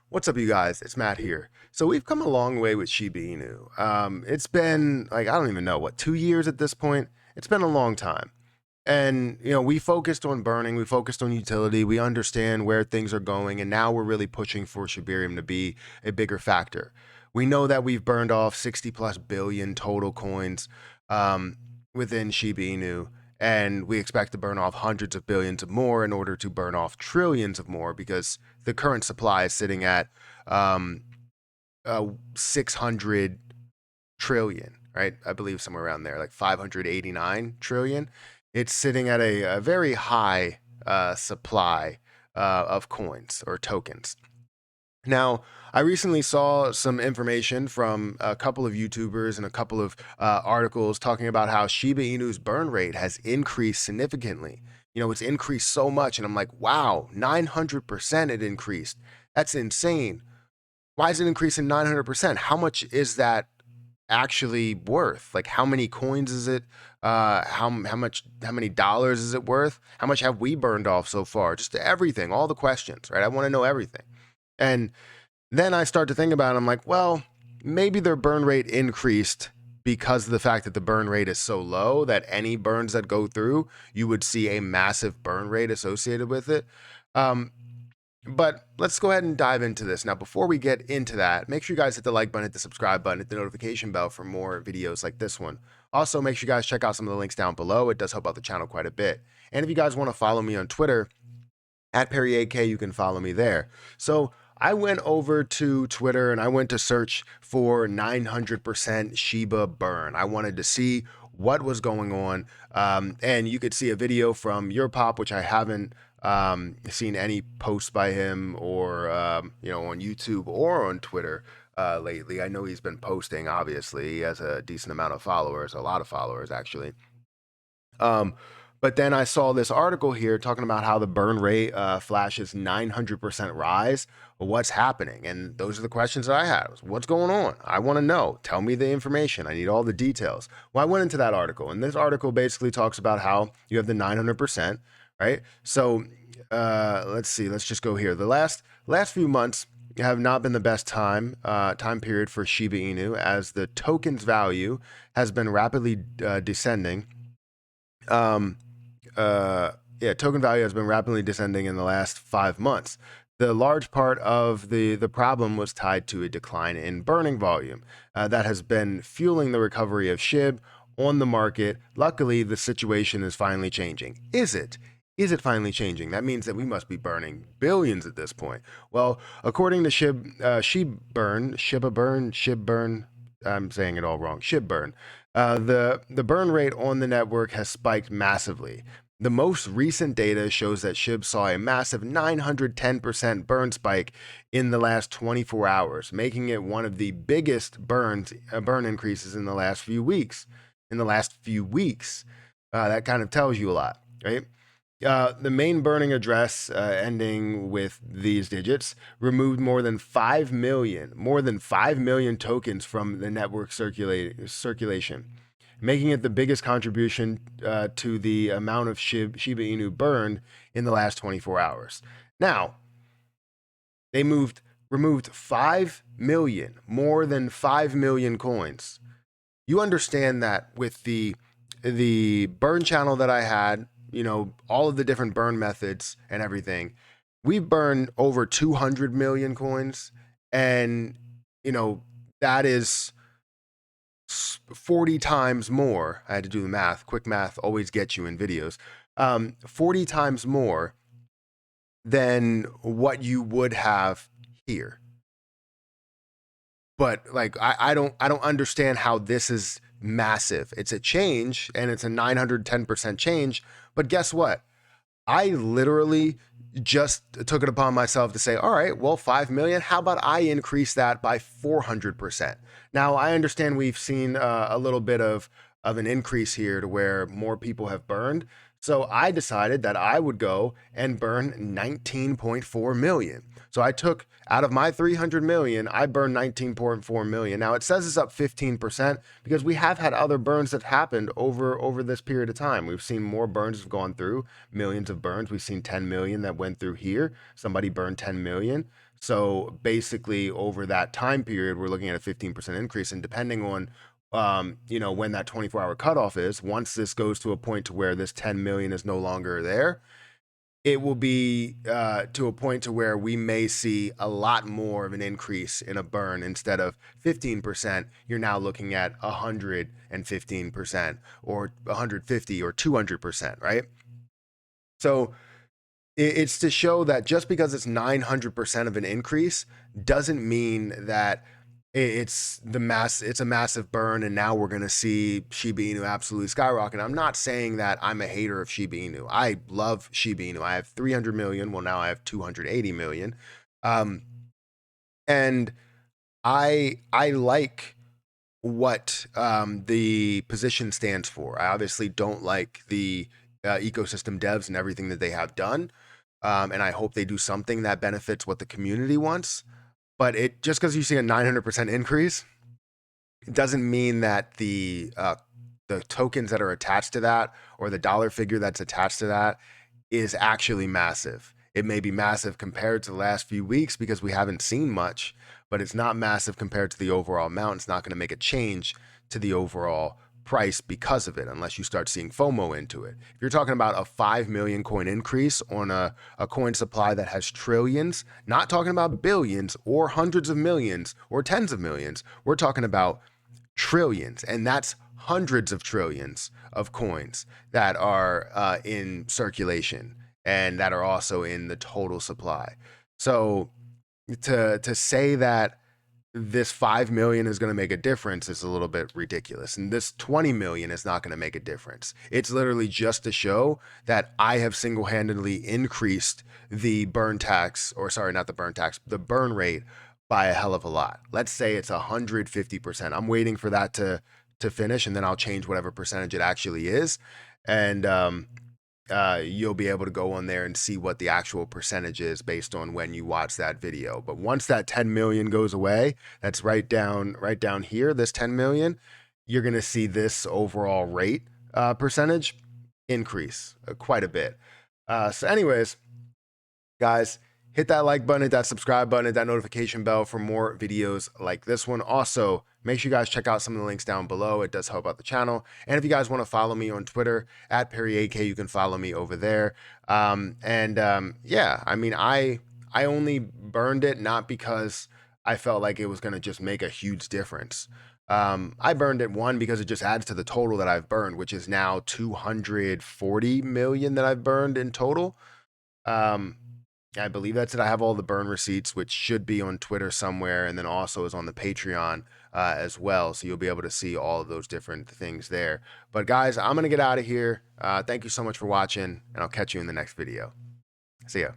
What's up, you guys? It's Matt here. So we've come a long way with Shiba Inu. It's been like, I don't even know, what, 2 years at this point? It's been a long time. And, we focused on burning, we focused on utility, we understand where things are going, and now we're really pushing for Shibarium to be a bigger factor. We know that we've burned off 60 plus billion total coins within Shiba Inu, and we expect to burn off hundreds of billions of more in order to burn off trillions of more because the current supply is sitting at 600 trillion, right? I believe somewhere around there, like 589 trillion. It's sitting at a very high supply of coins or tokens. Now, I recently saw some information from a couple of YouTubers and a couple of articles talking about how Shiba Inu's burn rate has increased significantly. It's increased so much, and I'm like, wow, 900% it increased. That's insane. Why is it increasing 900%? How much is that actually worth? Like, how many coins is it? How many dollars is it worth? How much have we burned off so far? Just everything, all the questions, right? I want to know everything. And then I start to think about it. I'm like, well, maybe their burn rate increased because of the fact that the burn rate is so low that any burns that go through, you would see a massive burn rate associated with it. But let's go ahead and dive into this. Now, before we get into that, make sure you guys hit the like button, hit the subscribe button, hit the notification bell for more videos like this one. Also, make sure you guys check out some of the links down below. It does help out the channel quite a bit. And if you guys want to follow me on Twitter, at Perry8K, you can follow me there. So I went over to Twitter and I went to search for 900% Shiba burn. I wanted to see what was going on. And you could see a video from Your Pop, which I haven't seen any posts by him or, on YouTube or on Twitter lately. I know he's been posting, obviously. He has a decent amount of followers, a lot of followers, actually. But then I saw this article here talking about how the burn rate flashes 900% rise. Well, what's happening? And those are the questions that I had. What's going on? I want to know. Tell me the information. I need all the details. Well, I went into that article, and this article basically talks about how you have the 900%, right? So let's see. Let's just go here. The last few months have not been the best time period for Shiba Inu, as the token's value has been rapidly descending. Token value has been rapidly descending in the last 5 months. The large part of the problem was tied to a decline in burning volume that has been fueling the recovery of SHIB on the market. Luckily, the situation is finally changing. Is it? Is it finally changing? That means that we must be burning billions at this point. Well, according to Shiba Burn, I'm saying it all wrong, ShibBurn, the burn rate on the network has spiked massively. The most recent data shows that SHIB saw a massive 910% burn spike in the last 24 hours, making it one of the biggest burn increases in the last few weeks. That kind of tells you a lot, right? The main burning address, ending with these digits, removed more than 5 million tokens from the network circulation, making it the biggest contribution to the amount of Shiba Inu burned in the last 24 hours. Now, they removed 5 million, more than 5 million coins. You understand that with the burn channel that I had, all of the different burn methods and everything, we burn over 200 million coins. And, that is 40 times more. I had to do the math. Quick math always gets you in videos. 40 times more than what you would have here. But like, I don't understand how this is massive. It's a change, and it's a 910% change. But guess what? I literally just took it upon myself to say, all right, well, 5 million, how about I increase that by 400%? Now, I understand we've seen a little bit of an increase here to where more people have burned. So I decided that I would go and burn 19.4 million. So I took out of my 300 million, I burned 19.4 million. Now it says it's up 15% because we have had other burns that happened over this period of time. We've seen more burns have gone through, millions of burns. We've seen 10 million that went through here. Somebody burned 10 million. So basically, over that time period, we're looking at a 15% increase. And depending on, when that 24-hour cutoff is, once this goes to a point to where this 10 million is no longer there, it will be to a point to where we may see a lot more of an increase in a burn. Instead of 15%, you're now looking at 115% or 150 or 200%, right? So it's to show that just because it's 900% of an increase doesn't mean that it's a massive burn and now we're going to see Shiba Inu absolutely skyrocket. I'm not saying that I'm a hater of Shiba Inu. I love Shiba Inu. I have 300 million. Well, now I have 280 million. Um, and I like what the position stands for. I obviously don't like the ecosystem devs and everything that they have done. And I hope they do something that benefits what the community wants. But it just because you see a 900% increase, it doesn't mean that the tokens that are attached to that or the dollar figure that's attached to that is actually massive. It may be massive compared to the last few weeks because we haven't seen much, but it's not massive compared to the overall amount. It's not going to make a change to the overall price because of it, unless you start seeing FOMO into it. If you're talking about a 5 million coin increase on a coin supply that has trillions, not talking about billions or hundreds of millions or tens of millions, we're talking about trillions, and that's hundreds of trillions of coins that are in circulation and that are also in the total supply. So to say that this 5 million is going to make a difference is a little bit ridiculous, and this 20 million is not going to make a difference. It's literally just to show that I have single-handedly increased the burn tax, or sorry, not the burn tax, the burn rate by a hell of a lot. Let's say it's 150%. I'm waiting for that to finish, and then I'll change whatever percentage it actually is, and you'll be able to go on there and see what the actual percentage is based on when you watch that video. But once that 10 million goes away, that's right down here, this 10 million, you're going to see this overall rate percentage increase quite a bit. So anyways, guys, hit that like button, hit that subscribe button, hit that notification bell for more videos like this one. Also, make sure you guys check out some of the links down below. It does help out the channel. And if you guys want to follow me on Twitter at PerryAK, you can follow me over there. Yeah, I mean, I only burned it not because I felt like it was going to just make a huge difference. I burned it, one, because it just adds to the total that I've burned, which is now 240 million that I've burned in total. I believe that's it. I have all the burn receipts, which should be on Twitter somewhere, and then also is on the Patreon as well. So you'll be able to see all of those different things there. But guys, I'm going to get out of here. Thank you so much for watching, and I'll catch you in the next video. See ya.